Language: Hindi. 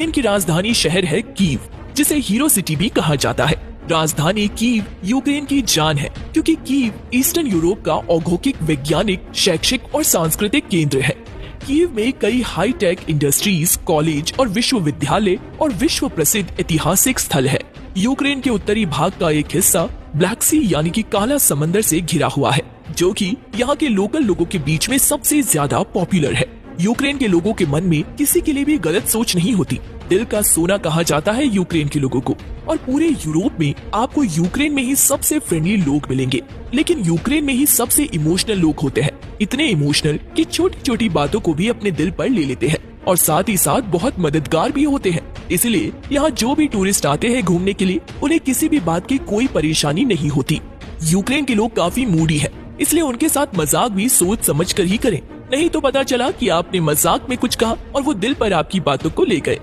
इनकी राजधानी शहर है कीव, जिसे हीरो सिटी भी कहा जाता है। राजधानी कीव यूक्रेन की जान है, क्योंकि कीव ईस्टर्न यूरोप का औद्योगिक, वैज्ञानिक, शैक्षिक और सांस्कृतिक केंद्र है। कीव में कई हाईटेक इंडस्ट्रीज, कॉलेज और विश्वविद्यालय और विश्व प्रसिद्ध ऐतिहासिक स्थल है। यूक्रेन के उत्तरी भाग का एक हिस्सा ब्लैक सी यानी कि काला समंदर से घिरा हुआ है, जो कि यहाँ के लोकल लोगों के बीच में सबसे ज्यादा पॉपुलर है। यूक्रेन के लोगों के मन में किसी के लिए भी गलत सोच नहीं होती। दिल का सोना कहा जाता है यूक्रेन के लोगों को, और पूरे यूरोप में आपको यूक्रेन में ही सबसे फ्रेंडली लोग मिलेंगे। लेकिन यूक्रेन में ही सबसे इमोशनल लोग होते हैं, इतने इमोशनल कि छोटी छोटी बातों को भी अपने दिल पर ले लेते हैं, और साथ ही साथ बहुत मददगार भी होते हैं। इसलिए यहाँ जो भी टूरिस्ट आते हैं घूमने के लिए, उन्हें किसी भी बात की कोई परेशानी नहीं होती। यूक्रेन के लोग काफी मूडी है, इसलिए उनके साथ मजाक भी सोच समझ कर ही करें, नहीं तो पता चला कि आपने मजाक में कुछ कहा और वो दिल पर आपकी बातों को ले गए।